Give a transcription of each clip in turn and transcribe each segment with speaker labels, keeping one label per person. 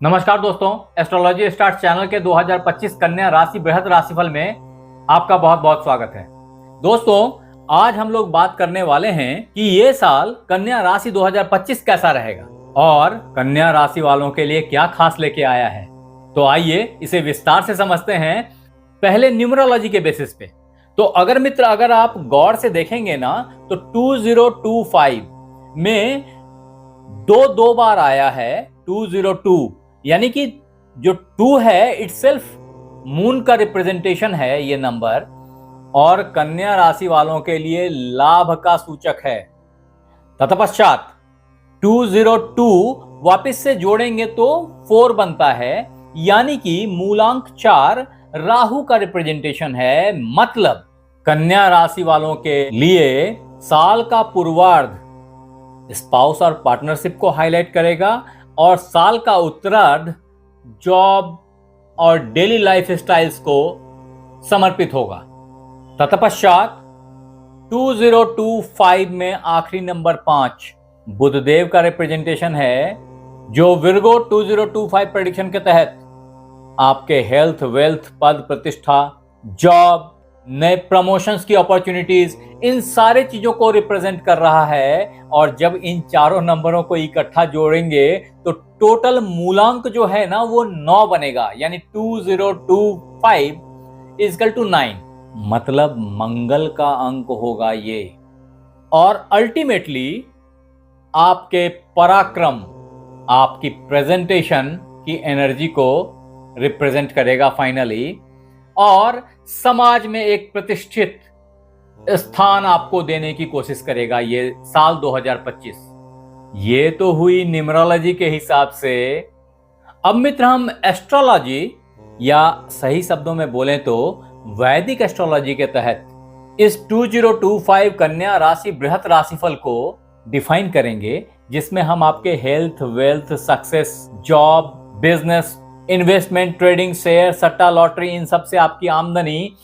Speaker 1: नमस्कार दोस्तों, astrology start channel के 2025 कन्या राशि बृहद राशिफल में आपका बहुत बहुत स्वागत है। दोस्तों, आज हम लोग बात करने वाले हैं कि ये साल कन्या राशि 2025 कैसा रहेगा और कन्या राशि वालों के लिए क्या खास लेके आया है। तो आइए इसे विस्तार से समझते हैं, पहले न्यूमरोलॉजी के बेसिस पे। तो अगर आप गौर से देखेंगे ना, तो 2025 में दो बार आया है 202, यानी कि जो 2 है इटसेल्फ मून का रिप्रेजेंटेशन है ये नंबर, और कन्या राशि वालों के लिए लाभ का सूचक है। तत्पश्चात 202 वापस से जोड़ेंगे तो 4 बनता है, यानी कि मूलांक 4 राहु का रिप्रेजेंटेशन है। मतलब कन्या राशि वालों के लिए साल का पूर्वार्ध स्पाउस और पार्टनरशिप को हाईलाइट करेगा और साल का उत्तरार्ध जॉब और डेली लाइफ स्टाइल्स को समर्पित होगा। तत्पश्चात 2025 में आखिरी नंबर 5 बुधदेव का रिप्रेजेंटेशन है, जो विर्गो 2025 प्रेडिक्शन के तहत आपके हेल्थ, वेल्थ, पद प्रतिष्ठा, जॉब, नए प्रमोशंस की अपॉर्चुनिटीज, इन सारे चीजों को रिप्रेजेंट कर रहा है। और जब इन चारों नंबरों को इकट्ठा जोड़ेंगे तो टोटल मूलांक जो है ना वो 9 बनेगा, यानी 2025 इक्वल टू 9। मतलब मंगल का अंक होगा ये, और अल्टीमेटली आपके पराक्रम, आपकी प्रेजेंटेशन की एनर्जी को रिप्रेजेंट करेगा फाइनली, और समाज में एक प्रतिष्ठित स्थान आपको देने की कोशिश करेगा ये साल 2025। ये तो हुई न्यूमरोलॉजी के हिसाब से। अब मित्र, हम एस्ट्रोलॉजी, या सही शब्दों में बोलें तो वैदिक एस्ट्रोलॉजी के तहत इस 2025 कन्या राशि बृहत राशिफल को डिफाइन करेंगे, जिसमें हम आपके health, wealth, success, job, business, investment, trading, share, सट्टा, लॉटरी, इन सब से आपकी आमदनी,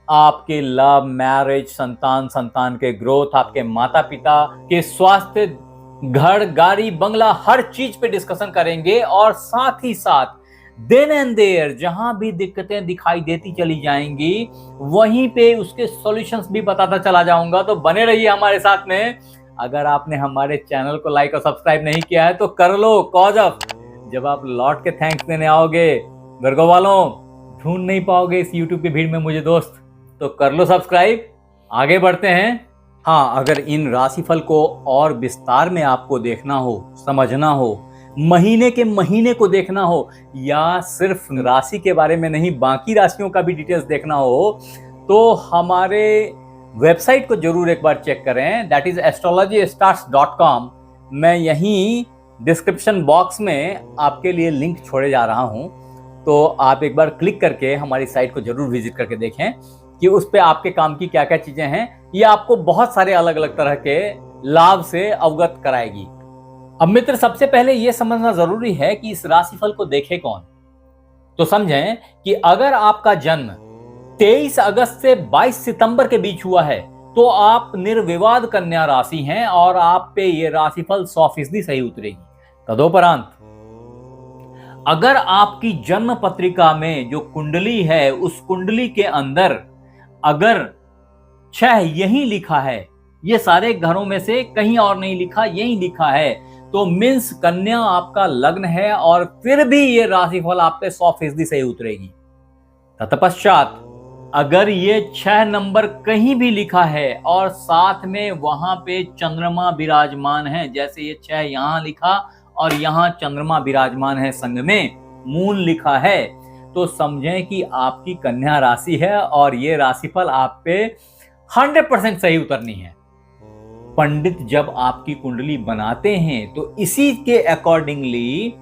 Speaker 1: आपके लव, मैरिज, संतान के ग्रोथ, आपके माता पिता के स्वास्थ्य, घर, गाड़ी, बंगला, हर चीज पे डिस्कशन करेंगे। और साथ ही साथ देन एंड देयर जहां भी दिक्कतें दिखाई देती चली जाएंगी, वहीं पे उसके सॉल्यूशंस भी बताता चला जाऊंगा। तो बने रहिए हमारे साथ में। अगर आपने हमारे चैनल को लाइक और सब्सक्राइब नहीं किया है तो कर लो, कॉज ऑफ जब आप लौट के थैंक्स देने आओगे वर्गो वालों, ढूंढ नहीं पाओगे इस यूट्यूब की भीड़ में मुझे दोस्त। तो कर लो सब्सक्राइब। आगे बढ़ते हैं। हाँ, अगर इन राशिफल को और विस्तार में आपको देखना हो, समझना हो, महीने के महीने को देखना हो, या सिर्फ राशि के बारे में नहीं बाकी राशियों का भी डिटेल्स देखना हो, तो हमारे वेबसाइट को जरूर एक बार चेक करें, दैट इज astrologystars.com। मैं यहीं डिस्क्रिप्शन बॉक्स में आपके लिए लिंक छोड़े जा रहा हूं, तो आप एक बार क्लिक करके हमारी साइट को जरूर विजिट करके देखें कि उस पे आपके काम की क्या क्या चीजें हैं। ये आपको बहुत सारे अलग अलग तरह के लाभ से अवगत कराएगी। अब मित्र, सबसे पहले यह समझना जरूरी है कि इस राशिफल को देखे कौन। तो समझें कि अगर आपका जन्म 23 अगस्त से 22 सितंबर के बीच हुआ है तो आप निर्विवाद कन्या राशि हैं और आप पे ये राशिफल 100% सही उतरेगी। तदोपरांत अगर आपकी जन्म पत्रिका में जो कुंडली है, उस कुंडली के अंदर अगर 6 यही लिखा है, ये सारे घरों में से कहीं और नहीं लिखा, यही लिखा है, तो मीन्स कन्या आपका लग्न है और फिर भी ये राशिफल आप पे 100% सही उतरेगी। तत्पश्चात अगर ये 6 नंबर कहीं भी लिखा है और साथ में वहां पे चंद्रमा विराजमान है, जैसे ये 6 यहां लिखा और यहां चंद्रमा विराजमान है, संग में मून लिखा है, तो समझें कि आपकी कन्या राशि है और ये राशिफल आप पे 100% सही उतरनी है। पंडित जब आपकी कुंडली बनाते हैं तो इसी के अकॉर्डिंगली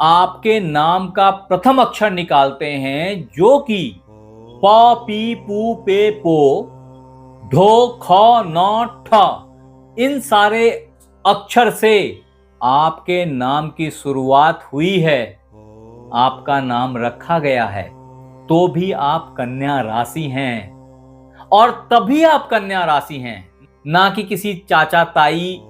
Speaker 1: आपके नाम का प्रथम अक्षर निकालते हैं, जो कि प, पी, पू, पे, पो, ढो, ख, न, ठ, इन सारे अक्षर से आपके नाम की शुरुआत हुई है, आपका नाम रखा गया है, तो भी आप कन्या राशि हैं। और तभी आप कन्या राशि हैं, ना कि किसी चाचा ताई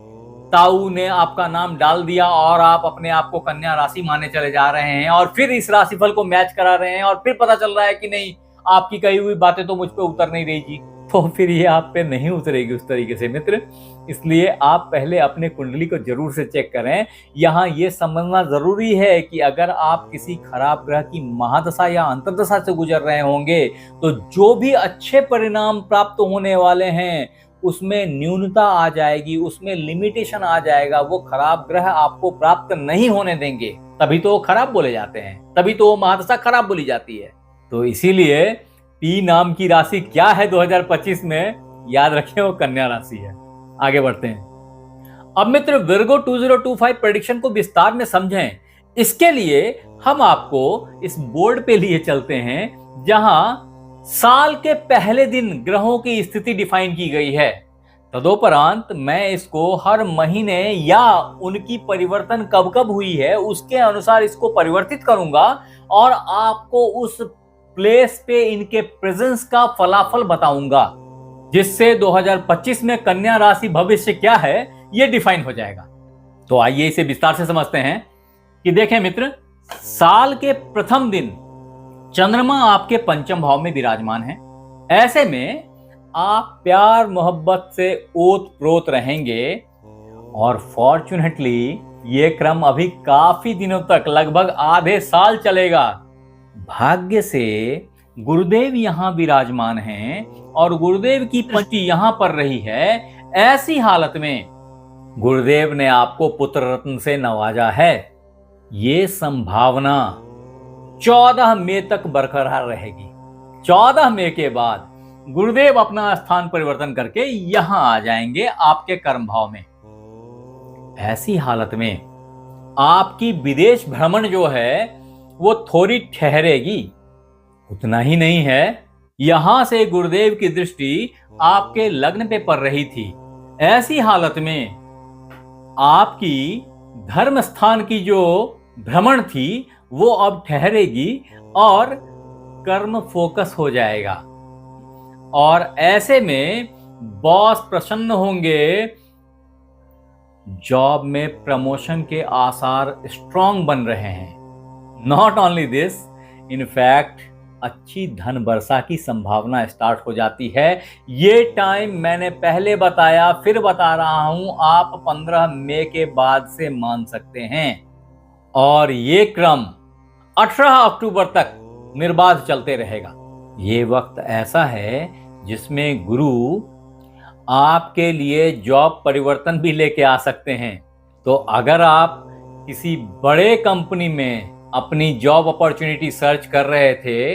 Speaker 1: ताऊ ने आपका नाम डाल दिया और आप अपने आप को कन्या राशि माने चले जा रहे हैं और फिर इस राशिफल को मैच करा रहे हैं और फिर पता चल रहा है कि नहीं, आपकी कही हुई बातें तो मुझ पे उतर नहीं रही जी, तो फिर ये आप पे नहीं उतरेगी उस तरीके से मित्र। इसलिए आप पहले अपने कुंडली को जरूर से चेक करें। यहाँ ये समझना जरूरी है कि अगर आप किसी खराब ग्रह की महादशा या अंतर्दशा से गुजर रहे होंगे तो जो भी अच्छे परिणाम प्राप्त होने वाले हैं उसमें न्यूनता आ जाएगी, उसमें लिमिटेशन आ जाएगा। वो खराब ग्रह आपको प्राप्त नहीं होने देंगे, तभी तो वो खराब बोले जाते हैं, तभी तो वो महादशा खराब बोली जाती है। तो इसीलिए पी नाम की राशि क्या है 2025 में, याद रखें वो कन्या राशि है। आगे बढ़ते हैं। अब मित्र विर्गो 2025 प्रेडिक्शन को विस्तार में समझें, इसके लिए हम आपको इस बोर्ड पे लिए चलते हैं जहां साल के पहले दिन ग्रहों की स्थिति डिफाइन की गई है। तदोपरांत मैं इसको हर महीने या उनकी परिवर्तन कब कब हुई है उसके अनुसार इसको परिवर्तित करूंगा और आपको उस प्लेस पे इनके प्रेजेंस का फलाफल बताऊंगा, जिससे 2025 में कन्या राशि भविष्य क्या है ये डिफाइन हो जाएगा। तो आइए इसे विस्तार से समझते हैं कि देखें मित्र, साल के प्रथम दिन चंद्रमा आपके पंचम भाव में विराजमान है। ऐसे में आप प्यार मोहब्बत से ओत प्रोत रहेंगे और फॉर्चुनेटली ये क्रम अभी काफी दिनों तक, लगभग आधे साल चलेगा। भाग्य से गुरुदेव यहां विराजमान हैं और गुरुदेव की पंक्ति यहां पर रही है। ऐसी हालत में गुरुदेव ने आपको पुत्र रत्न से नवाजा है। ये संभावना 14 मई तक बरकरार रहेगी। 14 मई के बाद गुरुदेव अपना स्थान परिवर्तन करके यहां आ जाएंगे आपके कर्म भाव में। ऐसी हालत में आपकी विदेश भ्रमण जो है वो थोड़ी ठहरेगी। उतना ही नहीं है, यहां से गुरुदेव की दृष्टि आपके लग्न पे पड़ रही थी। ऐसी हालत में आपकी धर्म स्थान की जो भ्रमण थी वो अब ठहरेगी और कर्म फोकस हो जाएगा और ऐसे में बॉस प्रसन्न होंगे। जॉब में प्रमोशन के आसार स्ट्रांग बन रहे हैं। नॉट ओनली दिस, इनफैक्ट अच्छी धन वर्षा की संभावना स्टार्ट हो जाती है। ये टाइम मैंने पहले बताया, फिर बता रहा हूं, आप 15 मई के बाद से मान सकते हैं और ये क्रम 18 अक्टूबर तक निर्बाध चलते रहेगा। ये वक्त ऐसा है जिसमें गुरु आपके लिए जॉब परिवर्तन भी लेके आ सकते हैं। तो अगर आप किसी बड़े कंपनी में अपनी जॉब अपॉर्चुनिटी सर्च कर रहे थे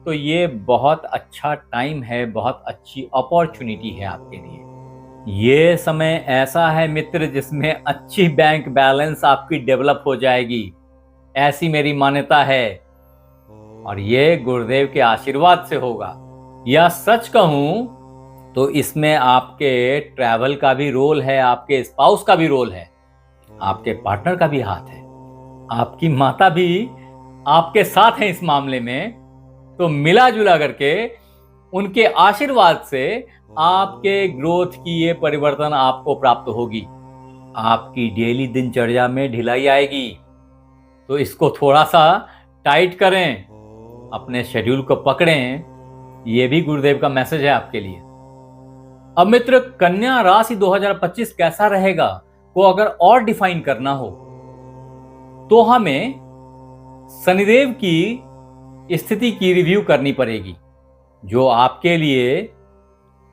Speaker 1: तो ये बहुत अच्छा टाइम है, बहुत अच्छी अपॉर्चुनिटी है आपके लिए। ये समय ऐसा है मित्र जिसमें अच्छी बैंक बैलेंस आपकी डेवलप हो जाएगी, ऐसी मेरी मान्यता है और ये गुरुदेव के आशीर्वाद से होगा। या सच कहूं तो इसमें आपके ट्रैवल का भी रोल है, आपके स्पाउस का भी रोल है, आपके पार्टनर का भी हाथ है, आपकी माता भी आपके साथ है इस मामले में। तो मिला जुला करके उनके आशीर्वाद से आपके ग्रोथ की ये परिवर्तन आपको प्राप्त होगी। आपकी डेली दिनचर्या में ढिलाई आएगी, तो इसको थोड़ा सा टाइट करें, अपने शेड्यूल को पकड़ें। ये भी गुरुदेव का मैसेज है आपके लिए। अब मित्र, कन्या राशि 2025 कैसा रहेगा को अगर और डिफाइन करना हो तो हमें शनिदेव की स्थिति की रिव्यू करनी पड़ेगी, जो आपके लिए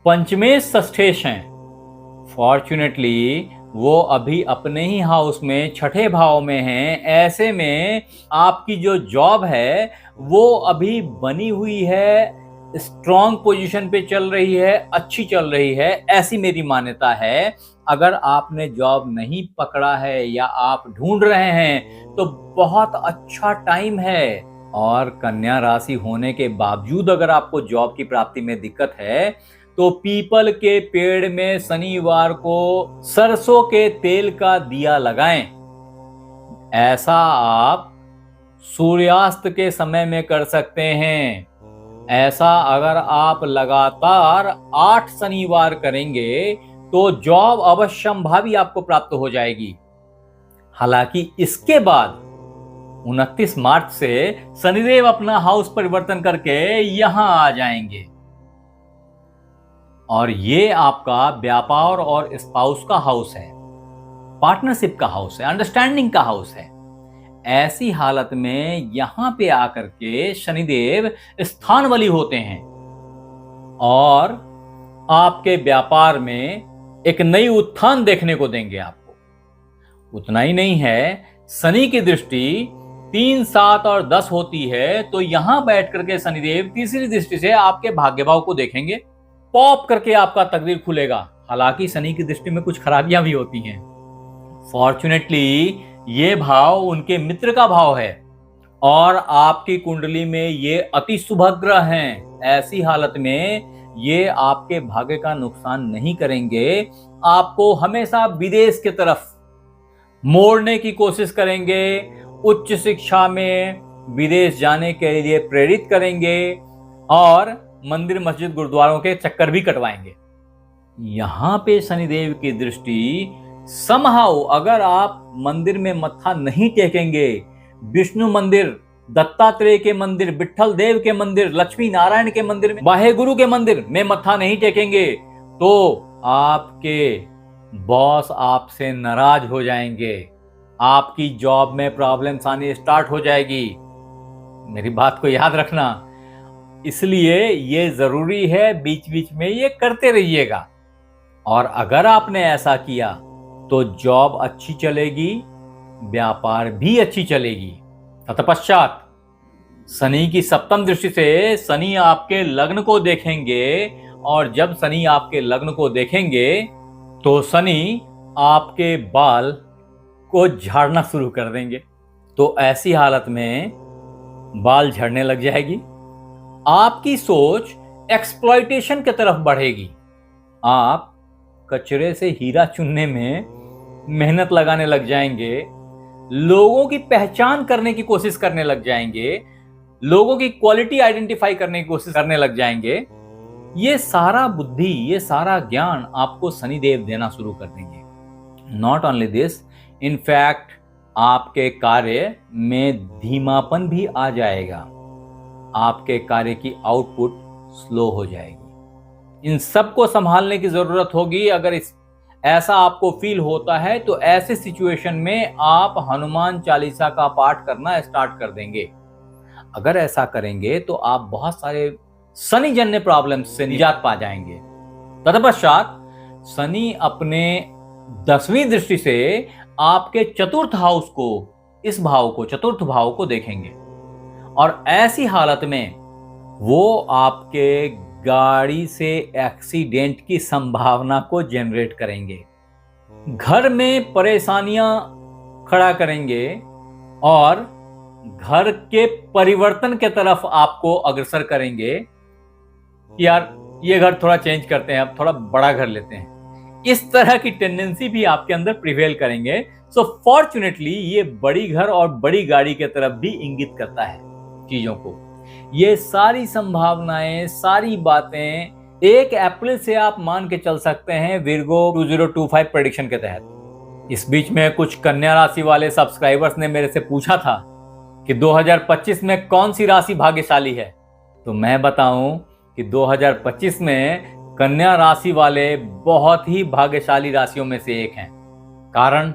Speaker 1: पंचमेश षष्ठेश हैं। फॉर्चुनेटली वो अभी अपने ही हाउस में छठे भाव में हैं। ऐसे में आपकी जो जॉब है वो अभी बनी हुई है, स्ट्रॉन्ग पोजीशन पे चल रही है, अच्छी चल रही है, ऐसी मेरी मान्यता है। अगर आपने जॉब नहीं पकड़ा है या आप ढूंढ रहे हैं तो बहुत अच्छा टाइम है। और कन्या राशि होने के बावजूद अगर आपको जॉब की प्राप्ति में दिक्कत है तो पीपल के पेड़ में शनिवार को सरसों के तेल का दिया लगाएं। ऐसा आप सूर्यास्त के समय में कर सकते हैं। ऐसा अगर आप लगातार 8 शनिवार करेंगे तो जॉब अवश्यंभावी आपको प्राप्त हो जाएगी। हालांकि इसके बाद 29 मार्च से शनिदेव अपना हाउस परिवर्तन करके यहां आ जाएंगे और ये आपका व्यापार और स्पाउस का हाउस है, पार्टनरशिप का हाउस है, अंडरस्टैंडिंग का हाउस है। ऐसी हालत में यहां पे आकर के शनिदेव स्थान बली होते हैं और आपके व्यापार में एक नई उत्थान देखने को देंगे आपको। उतना ही नहीं है, शनि की दृष्टि 3, 7 और 10 होती है, तो यहां बैठ करके शनिदेव तीसरी दृष्टि से आपके भाग्य भाव को देखेंगे। पॉप करके आपका तकदीर खुलेगा। हालांकि शनि की दृष्टि में कुछ खराबियां भी होती हैं। फॉर्चुनेटली ये भाव उनके मित्र का भाव है और आपकी कुंडली में ये अति शुभ ग्रह हैं। ऐसी हालत में ये आपके भाग्य का नुकसान नहीं करेंगे, आपको हमेशा विदेश की तरफ मोड़ने की कोशिश करेंगे, उच्च शिक्षा में विदेश जाने के लिए प्रेरित करेंगे और मंदिर मस्जिद गुरुद्वारों के चक्कर भी कटवाएंगे। यहां पे शनिदेव की दृष्टि समहाउ अगर आप मंदिर में मत्था नहीं टेकेंगे, विष्णु मंदिर, दत्तात्रेय के मंदिर, विट्ठल देव के मंदिर, लक्ष्मी नारायण के मंदिर में, वाहेगुरु के मंदिर में मत्था नहीं टेकेंगे, तो आपके बॉस आपसे नाराज हो जाएंगे, आपकी जॉब में प्रॉब्लम्स आनी स्टार्ट हो जाएगी। मेरी बात को याद रखना। इसलिए ये जरूरी है बीच बीच में ये करते रहिएगा। और अगर आपने ऐसा किया तो जॉब अच्छी चलेगी, व्यापार भी अच्छी चलेगी। तत्पश्चात शनि की सप्तम दृष्टि से शनि आपके लग्न को देखेंगे और जब शनि आपके लग्न को देखेंगे तो शनि आपके बाल को झाड़ना शुरू कर देंगे। तो ऐसी हालत में बाल झड़ने लग जाएगी, आपकी सोच एक्सप्लॉयटेशन की तरफ बढ़ेगी, आप कचरे से हीरा चुनने में मेहनत लगाने लग जाएंगे, लोगों की पहचान करने की कोशिश करने लग जाएंगे, लोगों की क्वालिटी आइडेंटिफाई करने की कोशिश करने लग जाएंगे। ये सारा बुद्धि, ये सारा ज्ञान आपको शनिदेव देना शुरू कर देंगे। नॉट ओनली दिस, इनफैक्ट आपके कार्य में धीमापन भी आ जाएगा, आपके कार्य की आउटपुट स्लो हो जाएगी। इन सब को संभालने की जरूरत होगी। अगर ऐसा आपको फील होता है तो ऐसे सिचुएशन में आप हनुमान चालीसा का पाठ करना स्टार्ट कर देंगे। अगर ऐसा करेंगे तो आप बहुत सारे शनि जन्य प्रॉब्लम्स से निजात पा जाएंगे। तत्पश्चात शनि अपने 10वीं दृष्टि से आपके चतुर्थ हाउस को, इस भाव को, चतुर्थ भाव को देखेंगे और ऐसी हालत में वो आपके गाड़ी से एक्सीडेंट की संभावना को जनरेट करेंगे, घर में परेशानियां खड़ा करेंगे और घर के परिवर्तन के तरफ आपको अग्रसर करेंगे। यार ये घर थोड़ा चेंज करते हैं, अब थोड़ा बड़ा घर लेते हैं, इस तरह की टेंडेंसी भी आपके अंदर प्रिवेल करेंगे। सो फॉर्चुनेटली ये बड़ी घर और बड़ी गाड़ी के तरफ भी इंगित करता है चीजों को। ये सारी संभावनाएं, सारी बातें 1 अप्रैल से आप मान के चल सकते हैं विर्गो 2025 प्रेडिक्शन के तहत। इस बीच में कुछ कन्या राशि वाले सब्सक्राइबर्स ने मेरे से पूछा था कि 2025 में कौन सी राशि भाग्यशाली है, तो मैं बताऊं कि 2025 में कन्या राशि वाले बहुत ही भाग्यशाली राशियों में से एक हैं। कारण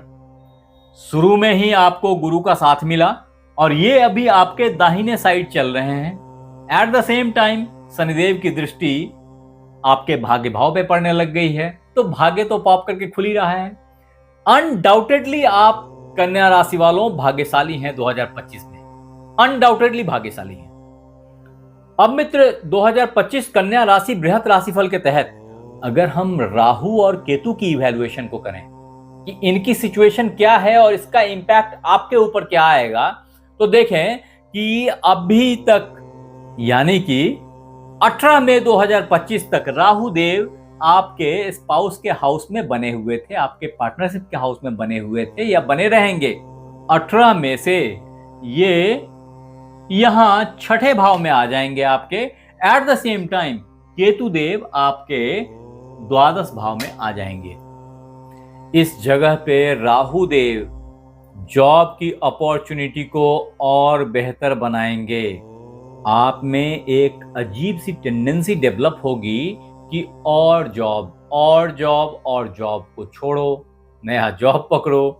Speaker 1: शुरू में ही आपको गुरु का साथ मिला और ये अभी आपके दाहिने साइड चल रहे हैं। Eight the same time Shanidev की दृष्टि आपके भाग्य भाव पे पड़ने लग गई है, तो भाग्य तो पॉप करके खुल ही रहा है। अनडाउटेडली आप कन्या राशि वालों भाग्यशाली हैं 2025 में, अनडाउटेडली भाग्यशाली हैं। अब मित्र 2025 कन्या राशि बृहत राशिफल के तहत अगर हम राहु और केतु की इवैल्यूएशन को करें कि इनकी सिचुएशन क्या है और इसका इंपैक्ट आपके ऊपर क्या आएगा, तो देखें कि अभी तक यानी कि 18 मई 2025 तक राहु देव आपके स्पाउस के हाउस में बने हुए थे, आपके पार्टनरशिप के हाउस में बने हुए थे या बने रहेंगे। 18 मई से ये यहां छठे भाव में आ जाएंगे आपके। At the same time Ketu देव आपके द्वादश भाव में आ जाएंगे। इस जगह पे राहु देव जॉब की अपॉर्चुनिटी को और बेहतर बनाएंगे। आप में एक अजीब सी टेंडेंसी डेवलप होगी कि और जॉब को छोड़ो, नया जॉब पकड़ो।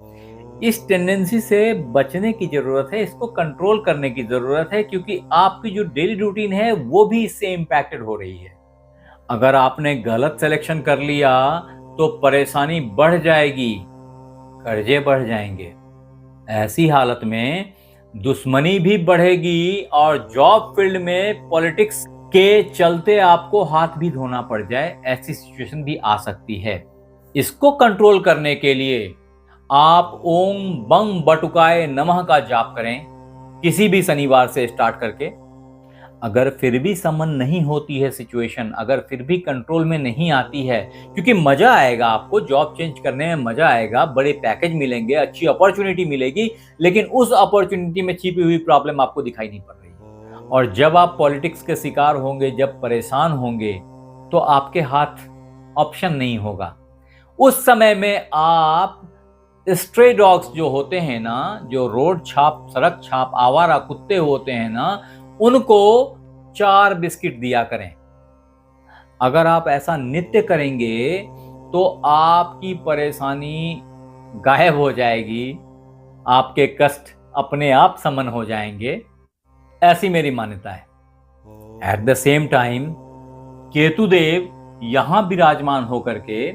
Speaker 1: इस टेंडेंसी से बचने की जरूरत है, इसको कंट्रोल करने की जरूरत है, क्योंकि आपकी जो डेली रूटीन है वो भी इससे इंपैक्टेड हो रही है। अगर आपने गलत सिलेक्शन कर लिया तो परेशानी बढ़ जाएगी, कर्जे बढ़ जाएंगे। ऐसी हालत में दुश्मनी भी बढ़ेगी और जॉब फील्ड में पॉलिटिक्स के चलते आपको हाथ भी धोना पड़ जाए, ऐसी सिचुएशन भी आ सकती है। इसको कंट्रोल करने के लिए आप ओम बंग बटुकाय नमः का जाप करें, किसी भी शनिवार से स्टार्ट करके। अगर फिर भी समन नहीं होती है सिचुएशन, अगर फिर भी कंट्रोल में नहीं आती है, क्योंकि मजा आएगा, आपको जॉब चेंज करने में मजा आएगा, बड़े पैकेज मिलेंगे, अच्छी अपॉर्चुनिटी मिलेगी, लेकिन उस अपॉर्चुनिटी में छिपी हुई प्रॉब्लम आपको दिखाई नहीं पड़ रही है। और जब आप पॉलिटिक्स के शिकार होंगे, जब परेशान होंगे, तो आपके हाथ ऑप्शन नहीं होगा। उस समय में आप स्ट्रे डॉग्स जो होते हैं ना, जो रोड छाप, सड़क छाप, आवारा कुत्ते होते हैं ना, उनको 4 बिस्किट दिया करें। अगर आप ऐसा नित्य करेंगे तो आपकी परेशानी गायब हो जाएगी, आपके कष्ट अपने आप समन हो जाएंगे, ऐसी मेरी मान्यता है। Eight the same time Ketudev यहां विराजमान होकर के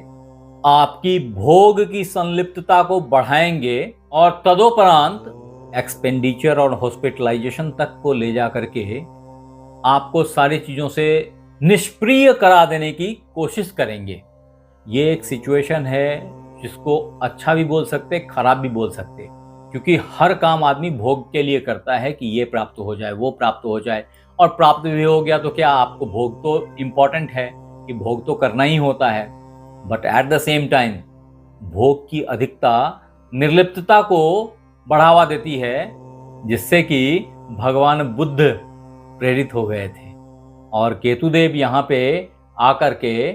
Speaker 1: आपकी भोग की संलिप्तता को बढ़ाएंगे और तदोपरांत एक्सपेंडिचर और हॉस्पिटलाइजेशन तक को ले जा करके आपको सारी चीजों से निष्क्रिय करा देने की कोशिश करेंगे। ये एक सिचुएशन है जिसको अच्छा भी बोल सकते, खराब भी बोल सकते, क्योंकि हर काम आदमी भोग के लिए करता है कि ये प्राप्त हो जाए, वो प्राप्त हो जाए, और प्राप्त भी हो गया तो क्या, आपको भोग तो इंपॉर्टेंट है कि भोग तो करना ही होता है। But at the same time भोग की अधिकता निर्लिप्तता को बढ़ावा देती है, जिससे कि भगवान बुद्ध प्रेरित हो गए थे। और केतुदेव यहाँ पे आकर के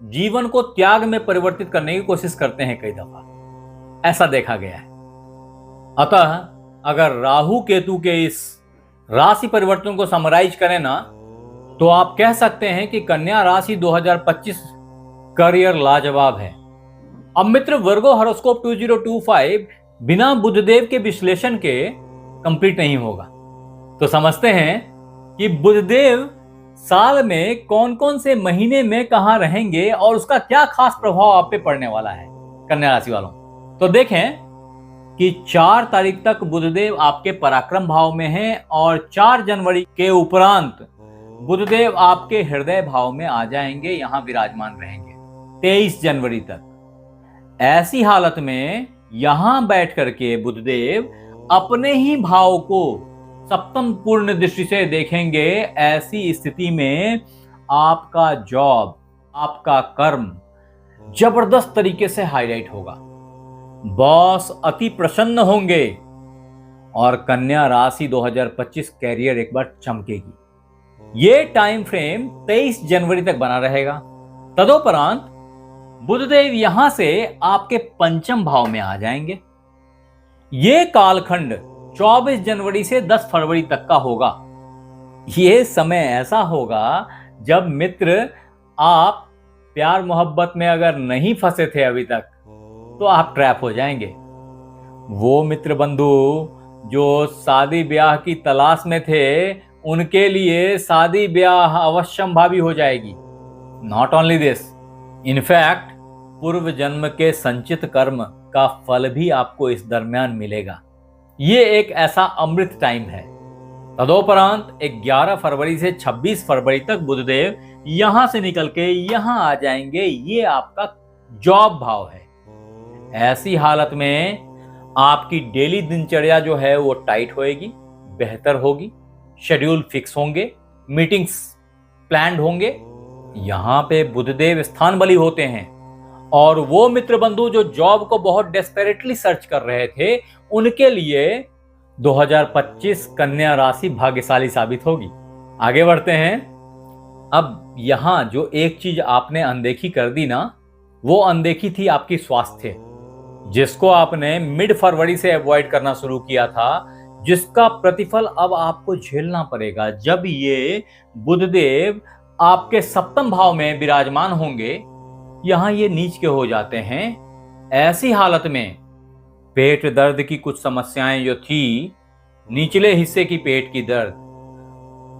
Speaker 1: जीवन को त्याग में परिवर्तित करने की कोशिश करते हैं कई दफा, ऐसा देखा गया है। अतः अगर राहु केतु के इस राशि परिवर्तन को समराइज करें ना, तो आप कह सकते हैं कि कन्या राशि 2025 करियर लाजवाब है। अब मित्र, वर्गो हॉरोस्कोप 2025 बिना बुधदेव के विश्लेषण के कंप्लीट नहीं होगा। तो समझते हैं कि बुधदेव साल में कौन कौन से महीने में कहां रहेंगे और उसका क्या खास प्रभाव आप पे पड़ने वाला है कन्या राशि वालों। तो देखें कि 4 तारीख तक बुधदेव आपके पराक्रम भाव में हैं और 4 जनवरी के उपरांत बुधदेव आपके हृदय भाव में आ जाएंगे, यहां विराजमान रहेंगे 23 जनवरी तक। ऐसी हालत में यहां बैठ करके बुधदेव अपने ही भाव को सप्तम पूर्ण दृष्टि से देखेंगे। ऐसी स्थिति में आपका जॉब, आपका कर्म जबरदस्त तरीके से हाईलाइट होगा, बॉस अति प्रसन्न होंगे और कन्या राशि 2025 कैरियर एक बार चमकेगी। ये टाइम फ्रेम 23 जनवरी तक बना रहेगा। तदोपरांत बुधदेव यहां से आपके पंचम भाव में आ जाएंगे। ये कालखंड 24 जनवरी से 10 फरवरी तक का होगा। ये समय ऐसा होगा जब मित्र आप प्यार मोहब्बत में अगर नहीं फंसे थे अभी तक, तो आप ट्रैप हो जाएंगे। वो मित्र बंधु जो शादी ब्याह की तलाश में थे, उनके लिए शादी ब्याह अवश्यंभावी हो जाएगी। नॉट ओनली दिस, इनफैक्ट पूर्व जन्म के संचित कर्म का फल भी आपको इस दरमियान मिलेगा। ये एक ऐसा अमृत टाइम है। तदोपरांत 11 फरवरी से 26 फरवरी तक बुधदेव यहां से निकल के यहां आ जाएंगे। ये आपका जॉब भाव है। ऐसी हालत में आपकी डेली दिनचर्या जो है वो टाइट होएगी, बेहतर होगी, शेड्यूल फिक्स होंगे, मीटिंग्स प्लान्ड होंगे। यहां पे बुधदेव स्थान बली होते हैं और वो मित्र बंधु जो जॉब को बहुत डेस्परेटली सर्च कर रहे थे, उनके लिए 2025 कन्या राशि भाग्यशाली साबित होगी। आगे बढ़ते हैं। अब यहां जो एक चीज आपने अनदेखी कर दी ना, वो अनदेखी थी आपकी स्वास्थ्य, जिसको आपने मिड फरवरी से अवॉइड करना शुरू किया था, जिसका प्रतिफल अब आपको झेलना पड़ेगा। जब ये बुधदेव आपके सप्तम भाव में विराजमान होंगे, यहां ये नीच के हो जाते हैं। ऐसी हालत में पेट दर्द की कुछ समस्याएं जो थी, निचले हिस्से की पेट की दर्द,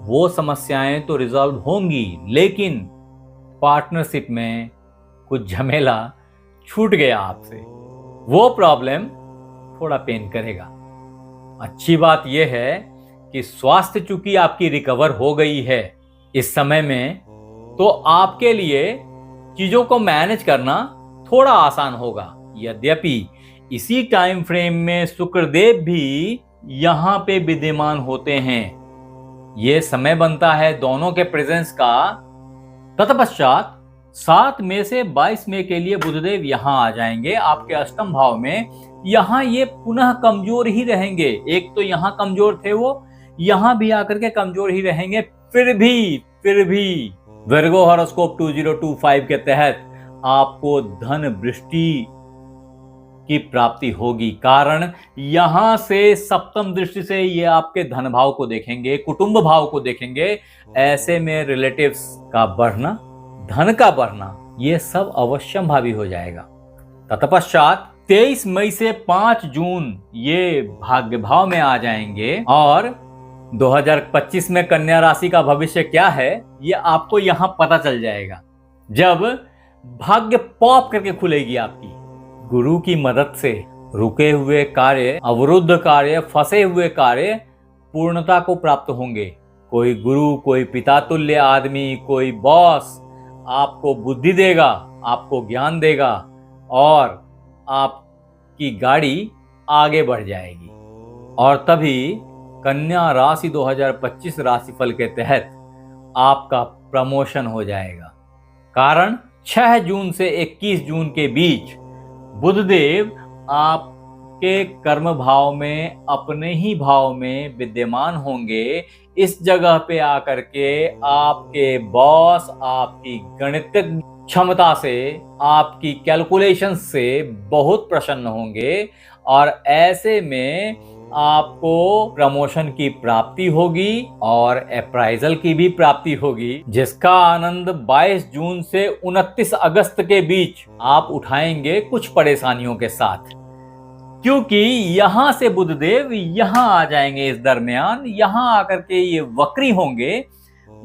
Speaker 1: वो समस्याएं तो रिजॉल्व होंगी, लेकिन पार्टनरशिप में कुछ झमेला छूट गया आपसे, वो प्रॉब्लम थोड़ा पेन करेगा। अच्छी बात यह है कि स्वास्थ्य चूंकि आपकी रिकवर हो गई है इस समय में, तो आपके लिए चीजों को मैनेज करना थोड़ा आसान होगा। यद्यपि इसी टाइम फ्रेम में शुक्रदेव भी यहां पे विद्यमान होते हैं। यह समय बनता है दोनों के प्रेजेंस का। तत्पश्चात 7 मई से 22 मई के लिए बुधदेव यहां आ जाएंगे आपके अष्टम भाव में। यहां ये पुनः कमजोर ही रहेंगे। एक तो यहां कमजोर थे वो, यहां भी आकर के कमजोर ही रहेंगे। फिर भी वर्गो हॉरोस्कोप 2025 के तहत आपको धन वृष्टि की प्राप्ति होगी। कारण यहां से सप्तम दृष्टि से ये आपके धन भाव को देखेंगे, कुटुंब भाव को देखेंगे। ऐसे में रिलेटिव्स का बढ़ना, धन का बढ़ना, ये सब अवश्यम भावी हो जाएगा। तत्पश्चात 23 मई से 5 जून ये भाग्य भाव में आ जाएंगे और 2025 में कन्या राशि का भविष्य क्या है ये आपको यहां पता चल जाएगा, जब भाग्य पॉप करके खुलेगी आपकी। गुरु की मदद से रुके हुए कार्य, अवरुद्ध कार्य, फंसे हुए कार्य पूर्णता को प्राप्त होंगे। कोई गुरु, कोई पिता तुल्य आदमी, कोई बॉस आपको बुद्धि देगा, आपको ज्ञान देगा और आपकी गाड़ी आगे बढ़ जाएगी। और तभी कन्या राशि 2025 राशिफल के तहत आपका प्रमोशन हो जाएगा। कारण 6 जून से 21 जून के बीच बुधदेव आपके कर्म भाव में, अपने ही भाव में विद्यमान होंगे। इस जगह पे आकर के आपके बॉस आपकी गणितिक क्षमता से, आपकी कैलकुलेशन से बहुत प्रसन्न होंगे और ऐसे में आपको प्रमोशन की प्राप्ति होगी और अप्राइजल की भी प्राप्ति होगी, जिसका आनंद 22 जून से 29 अगस्त के बीच आप उठाएंगे कुछ परेशानियों के साथ। क्योंकि यहां से बुधदेव यहां आ जाएंगे। इस दरमियान यहां आकर के ये वक्री होंगे,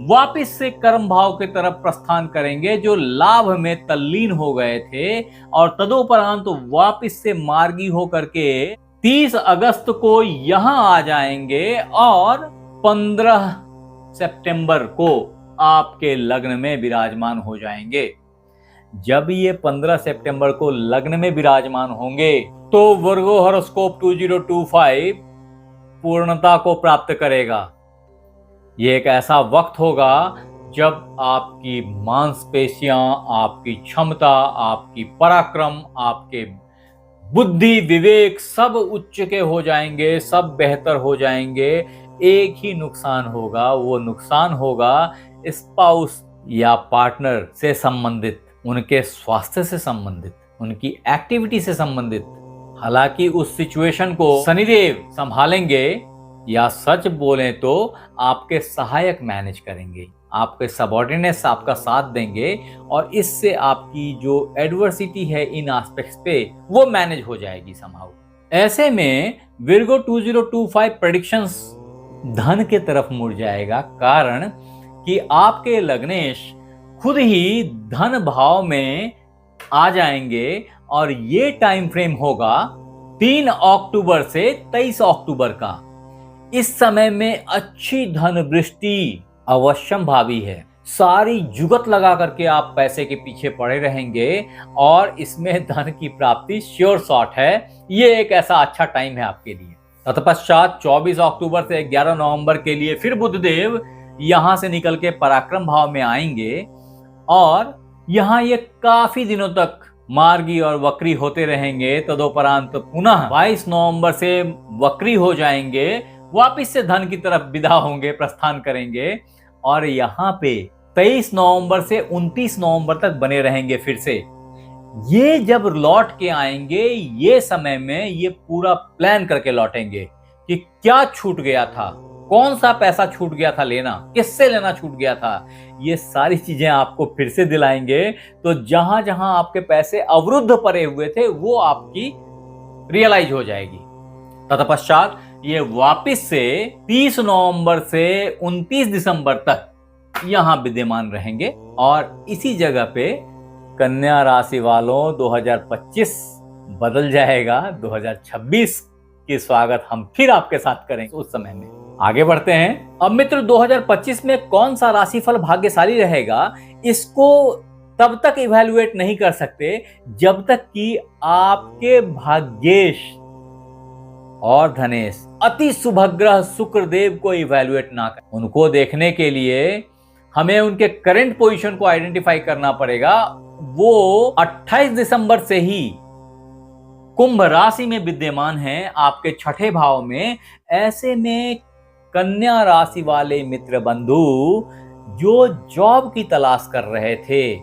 Speaker 1: वापिस से कर्म भाव की तरफ प्रस्थान करेंगे जो लाभ में तल्लीन हो गए थे, और तदोपरांत तो वापिस से मार्गी होकर के 30 अगस्त को यहां आ जाएंगे और 15 सितंबर को आपके लग्न में विराजमान हो जाएंगे। जब ये 15 सितंबर को लग्न में विराजमान होंगे तो वर्गो हॉरोस्कोप 2025 पूर्णता को प्राप्त करेगा। ये एक ऐसा वक्त होगा जब आपकी मांसपेशियां, आपकी क्षमता, आपकी पराक्रम, आपके बुद्धि, विवेक सब उच्च के हो जाएंगे, सब बेहतर हो जाएंगे। एक ही नुकसान होगा, वो नुकसान होगा स्पाउस या पार्टनर से संबंधित, उनके स्वास्थ्य से संबंधित, उनकी एक्टिविटी से संबंधित। हालांकि उस सिचुएशन को शनिदेव संभालेंगे, या सच बोलें तो आपके सहायक मैनेज करेंगे, आपके सबऑर्डिनेट्स आपका साथ देंगे और इससे आपकी जो एडवर्सिटी है इन एस्पेक्ट्स पे वो मैनेज हो जाएगी समहाउ। ऐसे में विर्गो 2025 प्रेडिक्शंस धन के तरफ मुड़ जाएगा। कारण कि आपके लग्नेश खुद ही धन भाव में आ जाएंगे और ये टाइम फ्रेम होगा 3 अक्टूबर से 23 अक्टूबर का। इस समय में अच्छी धन वृष्टि अवश्यम भावी है। सारी जुगत लगा करके आप पैसे के पीछे पड़े रहेंगे और इसमें धन की प्राप्ति श्योर शॉट है। ये एक ऐसा अच्छा टाइम है आपके लिए। तत्पश्चात 24 अक्टूबर से 11 नवंबर के लिए फिर बुधदेव यहां से निकल के पराक्रम भाव में आएंगे और यहां ये काफी दिनों तक मार्गी और वक्री होते रहेंगे। तदोपरांत पुनः 22 नवंबर से वक्री हो जाएंगे, वापिस से धन की तरफ विदा होंगे, प्रस्थान करेंगे और यहाँ पे 23 नवंबर से 29 नवंबर तक बने रहेंगे फिर से। ये जब लौट के आएंगे, ये समय में ये पूरा प्लान करके लौटेंगे कि क्या छूट गया था, कौन सा पैसा छूट गया था लेना, किससे लेना छूट गया था, ये सारी चीजें आपको फिर से दिलाएंगे। तो जहां जहां आपके पैसे अवरुद्ध पड़े हुए थे वो आपकी रियलाइज हो जाएगी। तत्पश्चात ये वापिस से 30 नवंबर से 29 दिसंबर तक यहां विद्यमान रहेंगे और इसी जगह पे कन्या राशि वालों 2025 बदल जाएगा। 2026 की स्वागत हम फिर आपके साथ करेंगे उस समय में। आगे बढ़ते हैं। अब मित्र 2025 में कौन सा राशिफल भाग्यशाली रहेगा, इसको तब तक इवैल्यूएट नहीं कर सकते जब तक कि आपके भाग्येश और धनेश अति शुभग्रह शुक्रदेव को इवैल्यूएट ना करें। उनको देखने के लिए हमें उनके करंट पोजीशन को आइडेंटिफाई करना पड़ेगा। वो 28 दिसंबर से ही कुंभ राशि में विद्यमान हैं, आपके छठे भाव में। ऐसे में कन्या राशि वाले मित्र बंधु जो जॉब की तलाश कर रहे थे,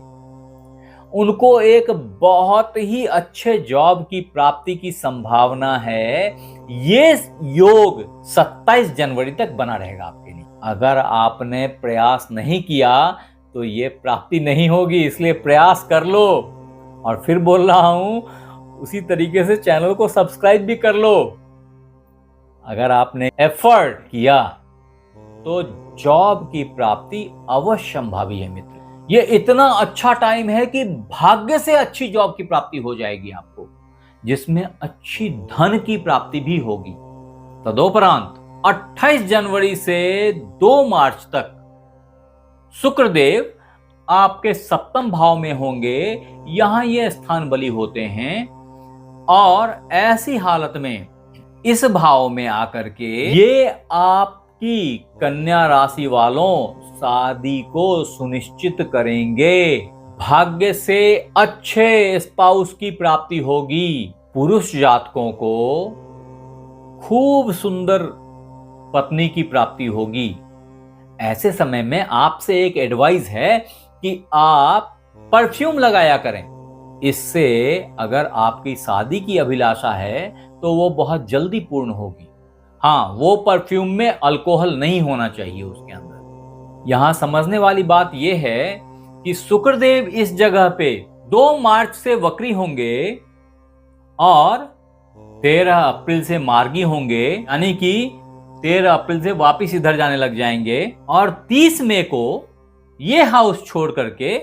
Speaker 1: उनको एक बहुत ही अच्छे जॉब की प्राप्ति की संभावना है। ये योग 27 जनवरी तक बना रहेगा आपके लिए। अगर आपने प्रयास नहीं किया तो ये प्राप्ति नहीं होगी, इसलिए प्रयास कर लो। और फिर बोल रहा हूं, उसी तरीके से चैनल को सब्सक्राइब भी कर लो। अगर आपने एफर्ट किया तो जॉब की प्राप्ति अवश्य संभावी है मित्र। ये इतना अच्छा टाइम है कि भाग्य से अच्छी जॉब की प्राप्ति हो जाएगी आपको, जिसमें अच्छी धन की प्राप्ति भी होगी। तदोपरांत 28 जनवरी से 2 मार्च तक शुक्रदेव आपके सप्तम भाव में होंगे। यहां ये स्थान बली होते हैं और ऐसी हालत में इस भाव में आकर के ये आपकी कन्या राशि वालों शादी को सुनिश्चित करेंगे। भाग्य से अच्छे स्पाउस की प्राप्ति होगी। पुरुष जातकों को खूब सुंदर पत्नी की प्राप्ति होगी। ऐसे समय में आपसे एक एडवाइस है कि आप परफ्यूम लगाया करें। इससे अगर आपकी शादी की अभिलाषा है तो वो बहुत जल्दी पूर्ण होगी। हाँ, वो परफ्यूम में अल्कोहल नहीं होना चाहिए उसके अंदर। यहां समझने वाली बात यह है कि शुक्रदेव इस जगह पे 2 मार्च से वक्री होंगे और 13 अप्रैल से मार्गी होंगे, यानी कि 13 अप्रैल से वापिस इधर जाने लग जाएंगे और 30 मई को ये हाउस छोड़ करके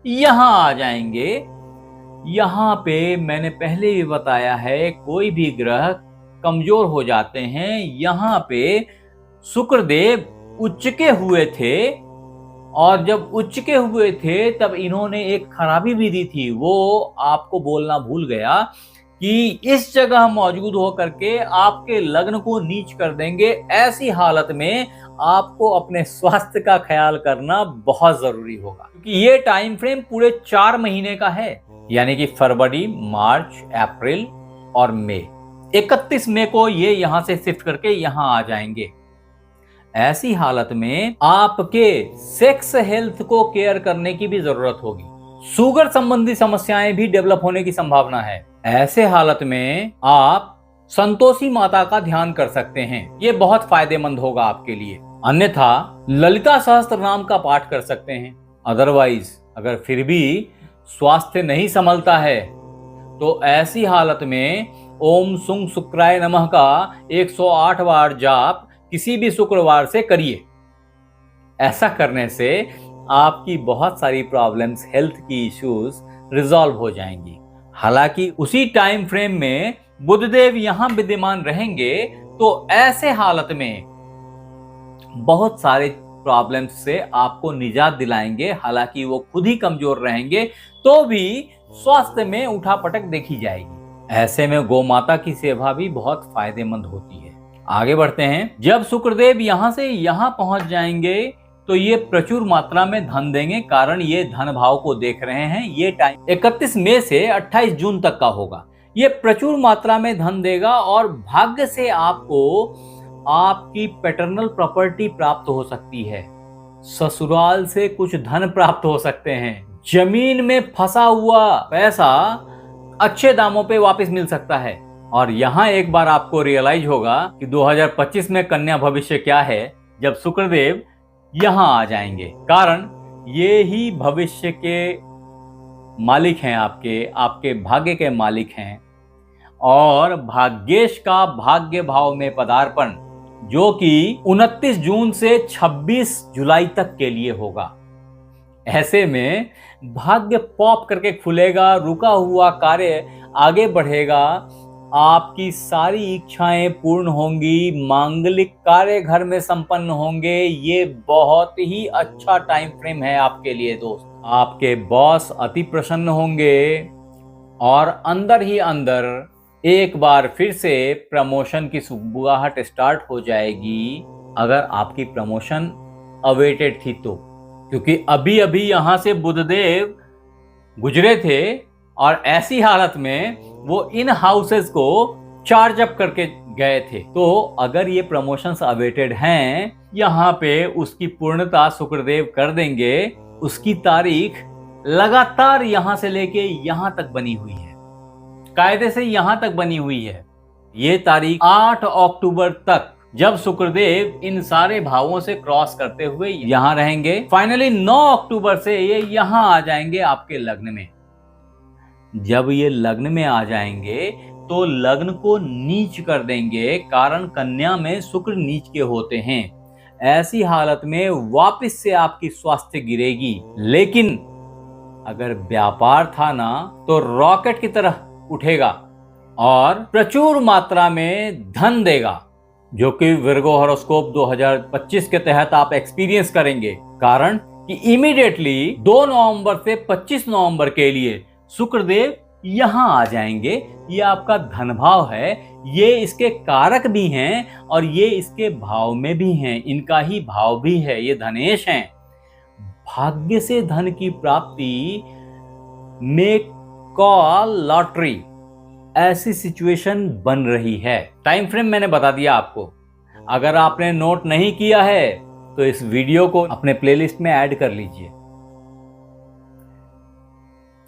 Speaker 1: यहां आ जाएंगे। यहां पे मैंने पहले भी बताया है, कोई भी ग्रह कमजोर हो जाते हैं। यहां पे शुक्रदेव उच्चके हुए थे और जब उच्चके हुए थे तब इन्होंने एक खराबी भी दी थी, वो आपको बोलना भूल गया कि इस जगह मौजूद होकर के आपके लग्न को नीच कर देंगे। ऐसी हालत में आपको अपने स्वास्थ्य का ख्याल करना बहुत जरूरी होगा, क्योंकि ये टाइम फ्रेम पूरे 4 महीने का है, यानी कि फरवरी, मार्च, अप्रैल और मई। 31 मई को ये यहां से शिफ्ट करके यहां आ जाएंगे। ऐसी हालत में आपके सेक्स हेल्थ को केयर करने की भी जरूरत होगी। शुगर संबंधी समस्याएं भी डेवलप होने की संभावना है। ऐसे हालत में आप संतोषी माता का ध्यान कर सकते हैं, ये बहुत फायदेमंद होगा आपके लिए। अन्यथा ललिता सहस्त्र नाम का पाठ कर सकते हैं। अदरवाइज अगर फिर भी स्वास्थ्य नहीं संभलता है तो ऐसी हालत में ओम सुंग शुक्राय नमः का 108 बार जाप किसी भी शुक्रवार से करिए। ऐसा करने से आपकी बहुत सारी प्रॉब्लम्स, हेल्थ की इश्यूज रिजॉल्व हो जाएंगी। हालांकि उसी टाइम फ्रेम में बुधदेव यहां विद्यमान रहेंगे तो ऐसे हालत में बहुत सारे प्रॉब्लम्स से आपको निजात दिलाएंगे। हालांकि वो खुद ही कमजोर रहेंगे तो भी स्वास्थ्य में उठापटक देखी जाएगी। ऐसे में गौ माता की सेवा भी बहुत फायदेमंद होती है। आगे बढ़ते हैं। जब शुक्रदेव यहां से यहां पहुंच जाएंगे तो ये प्रचुर मात्रा में धन देंगे, कारण ये धन भाव को देख रहे हैं। ये टाइम 31 मई से 28 जून तक का होगा। ये प्रचुर मात्रा में धन देगा और भाग्य से आपको आपकी पैटर्नल प्रॉपर्टी प्राप्त हो सकती है। ससुराल से कुछ धन प्राप्त हो सकते हैं। जमीन में फंसा हुआ पैसा अच्छे दामों पे वापस मिल सकता है। और यहां एक बार आपको रियलाइज होगा कि 2025 में कन्या भविष्य क्या है, जब शुक्रदेव यहां आ जाएंगे। कारण ये ही भविष्य के मालिक हैं, आपके भाग्य के मालिक हैं। और भाग्येश का भाग्य भाव में पदार्पण, जो कि 29 जून से 26 जुलाई तक के लिए होगा। ऐसे में भाग्य पॉप करके खुलेगा, रुका हुआ कार्य आगे बढ़ेगा, आपकी सारी इच्छाएं पूर्ण होंगी, मांगलिक कार्य घर में संपन्न होंगे। ये बहुत ही अच्छा टाइम फ्रेम है आपके लिए दोस्त। आपके बॉस अति प्रसन्न होंगे और अंदर ही अंदर एक बार फिर से प्रमोशन की सुगबुगाहट स्टार्ट हो जाएगी, अगर आपकी प्रमोशन अवेटेड थी तो। क्योंकि अभी अभी यहां से बुधदेव गुजरे थे और ऐसी हालत में वो इन हाउसेस को चार्ज अप करके गए थे। तो अगर ये प्रमोशंस अवेटेड हैं, यहाँ पे उसकी पूर्णता शुक्रदेव कर देंगे। उसकी तारीख लगातार यहां से लेके यहां तक बनी हुई है, कायदे से यहां तक बनी हुई है। ये तारीख 8 अक्टूबर तक, जब शुक्रदेव इन सारे भावों से क्रॉस करते हुए यहां रहेंगे। फाइनली 9 अक्टूबर से ये यहां आ जाएंगे आपके लग्न में। जब ये लग्न में आ जाएंगे तो लग्न को नीच कर देंगे, कारण कन्या में शुक्र नीच के होते हैं। ऐसी हालत में वापस से आपकी स्वास्थ्य गिरेगी। लेकिन अगर व्यापार था ना, तो रॉकेट की तरह उठेगा और प्रचुर मात्रा में धन देगा, जो कि विर्गो हॉरोस्कोप 2025 के तहत आप एक्सपीरियंस करेंगे। कारण कि इमीडिएटली 2 नवंबर से 25 नवंबर के लिए शुक्रदेव यहां आ जाएंगे। ये आपका धन भाव है, ये इसके कारक भी हैं और ये इसके भाव में भी हैं, इनका ही भाव भी है, ये धनेश हैं। भाग्य से धन की प्राप्ति में कॉल लॉटरी, ऐसी सिचुएशन बन रही है। टाइम फ्रेम मैंने बता दिया आपको। अगर आपने नोट नहीं किया है तो इस वीडियो को अपने प्लेलिस्ट में ऐड कर लीजिए।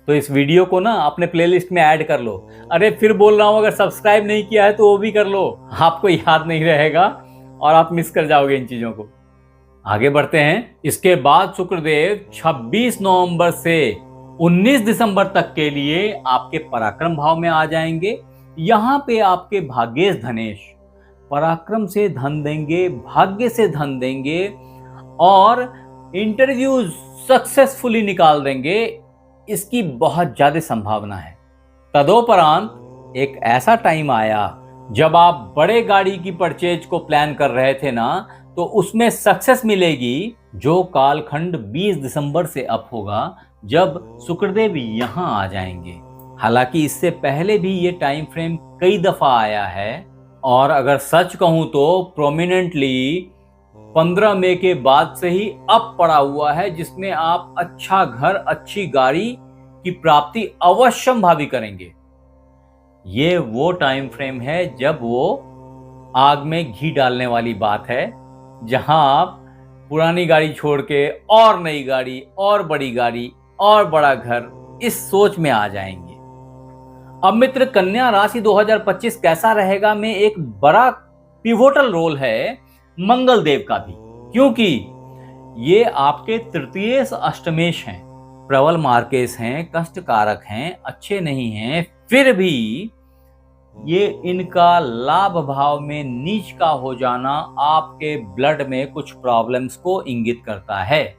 Speaker 1: तो इस वीडियो को ना अपने प्लेलिस्ट में ऐड कर लो। अरे फिर बोल रहा हूं, अगर सब्सक्राइब नहीं किया है तो वो भी कर लो, आपको याद नहीं रहेगा और आप मिस कर जाओगे इन चीजों को। आगे बढ़ते हैं। इसके बाद शुक्रदेव 26 नवंबर से 19 दिसंबर तक के लिए आपके पराक्रम भाव में आ जाएंगे। यहां पे आपके भाग्येश धनेश पराक्रम से धन देंगे, भाग्य से धन देंगे और इंटरव्यू सक्सेसफुली निकाल देंगे। इसकी बहुत ज्यादा संभावना है। तदोपरांत एक ऐसा टाइम आया जब आप बड़े गाड़ी की परचेज को प्लान कर रहे थे ना, तो उसमें सक्सेस मिलेगी, जो कालखंड 20 दिसंबर से अप होगा, जब शुक्रदेव यहां आ जाएंगे। हालांकि इससे पहले भी ये टाइम फ्रेम कई दफा आया है और अगर सच कहूं तो प्रोमिनेंटली 15 मई के बाद से ही अप पड़ा हुआ है, जिसमें आप अच्छा घर, अच्छी गाड़ी की प्राप्ति अवश्यम भावी करेंगे। ये वो टाइम फ्रेम है जब वो आग में घी डालने वाली बात है, जहां आप पुरानी गाड़ी छोड़ के और नई गाड़ी और बड़ी गाड़ी और बड़ा घर, इस सोच में आ जाएंगे। अब मित्र, कन्या राशि 2025 कैसा रहेगा में एक बड़ा पिवोटल रोल है मंगल देव का भी, क्योंकि ये आपके तृतीय अष्टमेश हैं, प्रबल मार्केश हैं, कष्ट कारक हैं, अच्छे नहीं हैं। फिर भी ये इनका लाभ भाव में नीच का हो जाना आपके ब्लड में कुछ प्रॉब्लम्स को इंगित करता है।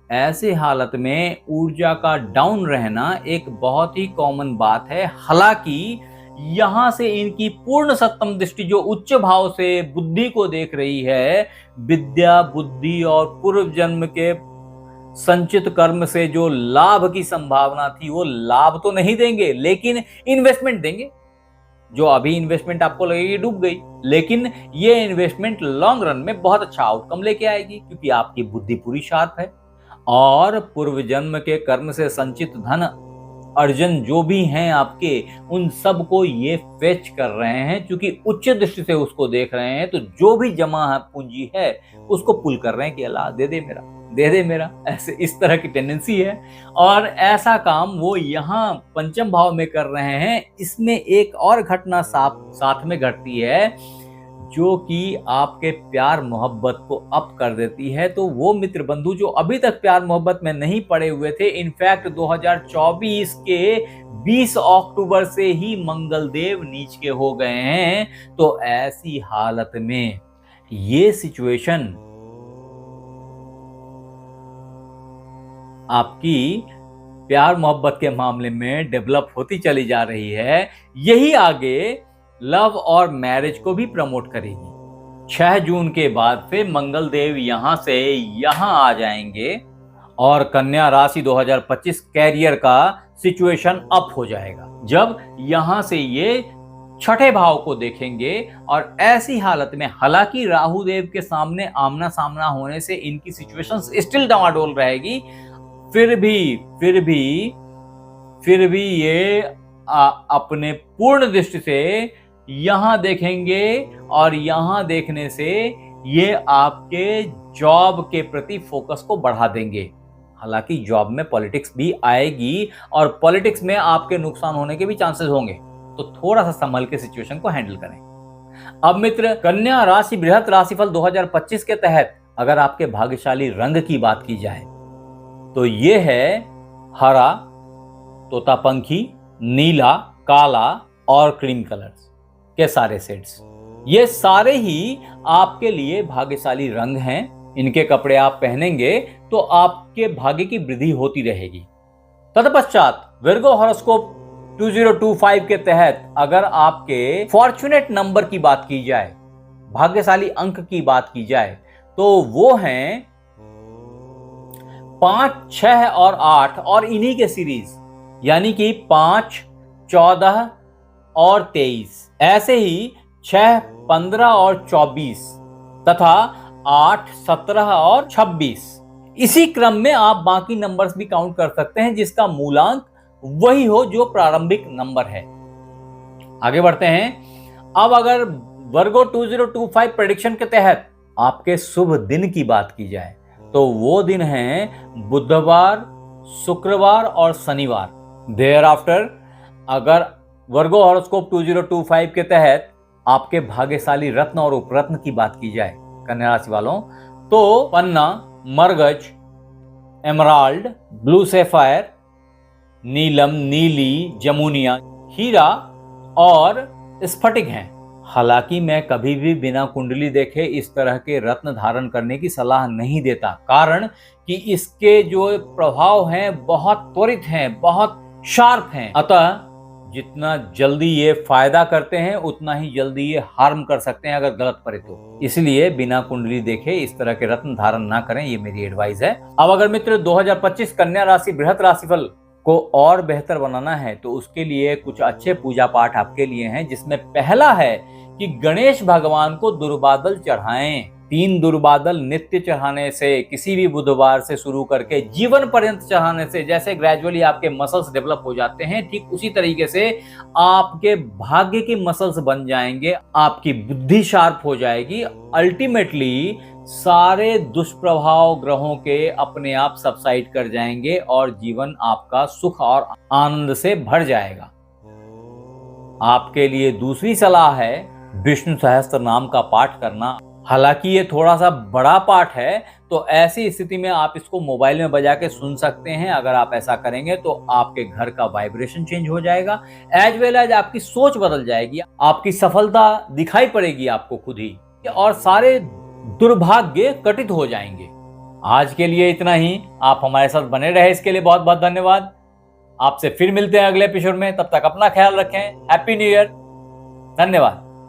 Speaker 1: ऐसे हालत में ऊर्जा का डाउन रहना एक बहुत ही कॉमन बात है। हालांकि यहां से इनकी पूर्ण सप्तम दृष्टि जो उच्च भाव से बुद्धि को देख रही है, विद्या, बुद्धि और पूर्व जन्म के संचित कर्म से जो लाभ की संभावना थी, वो लाभ तो नहीं देंगे, लेकिन इन्वेस्टमेंट देंगे। जो अभी इन्वेस्टमेंट आपको लगेगी डूब गई, लेकिन ये इन्वेस्टमेंट लॉन्ग रन में बहुत अच्छा आउटकम लेके आएगी, क्योंकि आपकी बुद्धि पूरी शार्प है और पूर्व जन्म के कर्म से संचित धन अर्जन जो भी हैं आपके, उन सब को ये फेच कर रहे हैं, क्योंकि उच्च दृष्टि से उसको देख रहे हैं। तो जो भी जमा पूंजी है उसको पुल कर रहे हैं कि अल्लाह दे दे मेरा, दे दे मेरा, ऐसे इस तरह की टेंडेंसी है। और ऐसा काम वो यहाँ पंचम भाव में कर रहे हैं। इसमें एक और घटना साथ में घटती है जो कि आपके प्यार मोहब्बत को अप कर देती है। तो वो मित्र बंधु जो अभी तक प्यार मोहब्बत में नहीं पड़े हुए थे, इनफैक्ट 2024 के 20 अक्टूबर से ही मंगल देव नीच के हो गए हैं। तो ऐसी हालत में ये सिचुएशन आपकी प्यार मोहब्बत के मामले में डेवलप होती चली जा रही है। यही आगे लव और मैरिज को भी प्रमोट करेगी। 6 जून के बाद फिर मंगल देव यहां से यहां आ जाएंगे और कन्या राशि 2025 कैरियर का सिचुएशन अप हो जाएगा, जब यहां से ये छठे भाव को देखेंगे। और ऐसी हालत में, हालांकि राहु देव के सामने आमना सामना होने से इनकी सिचुएशन स्टिल डामाडोल रहेगी, फिर भी ये अपने पूर्ण दृष्टि से यहां देखेंगे और यहां देखने से ये आपके जॉब के प्रति फोकस को बढ़ा देंगे। हालांकि जॉब में पॉलिटिक्स भी आएगी और पॉलिटिक्स में आपके नुकसान होने के भी चांसेस होंगे, तो थोड़ा सा संभल के सिचुएशन को हैंडल करें। अब मित्र, कन्या राशि बृहत राशिफल 2025 के तहत अगर आपके भाग्यशाली रंग की बात की जाए तो ये है हरा, तोतापंखी, नीला, काला और क्रीम कलर्स के सारे सेट्स। ये सारे ही आपके लिए भाग्यशाली रंग हैं। इनके कपड़े आप पहनेंगे तो आपके भाग्य की वृद्धि होती रहेगी। तत्पश्चात विर्गो हॉरोस्कोप 2025 के तहत अगर आपके फॉर्चुनेट नंबर की बात की जाए, भाग्यशाली अंक की बात की जाए, तो वो हैं 5, 6 और 8 और इन्हीं के सीरीज, यानी कि 5, 14 और 23, ऐसे ही 6, 15 और 24 तथा 8, 17 और 26। इसी क्रम में आप बाकी नंबर्स भी काउंट कर सकते हैं जिसका मूलांक वही हो जो प्रारंभिक नंबर है। आगे बढ़ते हैं। अब अगर वर्गो 2025 प्रेडिक्शन के तहत आपके शुभ दिन की बात की जाए तो वो दिन हैं बुधवार, शुक्रवार और शनिवार। देयर आफ्टर अगर वर्गो हॉरोस्कोप 2025 के तहत आपके भाग्यशाली रत्न और उपरत्न की बात की जाए कन्या राशि वालों, तो पन्ना, मरगज, एमराल्ड, ब्लू सैफायर, नीलम, नीली, जमुनिया, हीरा और स्फटिक हैं। हालांकि मैं कभी भी बिना कुंडली देखे इस तरह के रत्न धारण करने की सलाह नहीं देता, कारण कि इसके जो प्रभाव हैं बहुत त्वरित हैं, बहुत शार्प हैं। अतः जितना जल्दी ये फायदा करते हैं उतना ही जल्दी ये हार्म कर सकते हैं अगर गलत पड़े तो। इसलिए बिना कुंडली देखे इस तरह के रत्न धारण ना करें, ये मेरी एडवाइस है। अब अगर मित्र 2025 कन्या राशि बृहत राशिफल को और बेहतर बनाना है तो उसके लिए कुछ अच्छे पूजा पाठ आपके लिए हैं, जिसमें पहला है कि गणेश भगवान को दुर्बादल चढ़ाएं। 3 दुर्बादल नित्य चढ़ाने से, किसी भी बुधवार से शुरू करके जीवन पर्यंत चढ़ाने से, जैसे ग्रेजुअली आपके मसल्स डेवलप हो जाते हैं, ठीक उसी तरीके से आपके भाग्य की मसल्स बन जाएंगे, आपकी बुद्धि शार्प हो जाएगी। अल्टीमेटली सारे दुष्प्रभाव ग्रहों के अपने आप सबसाइड कर जाएंगे और जीवन आपका सुख और आनंद से भर जाएगा। आपके लिए दूसरी सलाह है विष्णु सहस्त्र नाम का पाठ करना। हालांकि ये थोड़ा सा बड़ा पाठ है, तो ऐसी स्थिति में आप इसको मोबाइल में बजा के सुन सकते हैं। अगर आप ऐसा करेंगे तो आपके घर का वाइब्रेशन चेंज हो जाएगा, एज वेल एज आपकी सोच बदल जाएगी, आपकी सफलता दिखाई पड़ेगी आपको खुद ही, और सारे दुर्भाग्य कटित हो जाएंगे। आज के लिए इतना ही। आप हमारे साथ बने रहे, इसके लिए बहुत बहुत धन्यवाद। आपसे फिर मिलते हैं अगले एपिसोड में, तब तक अपना ख्याल रखें। Happy new year. धन्यवाद।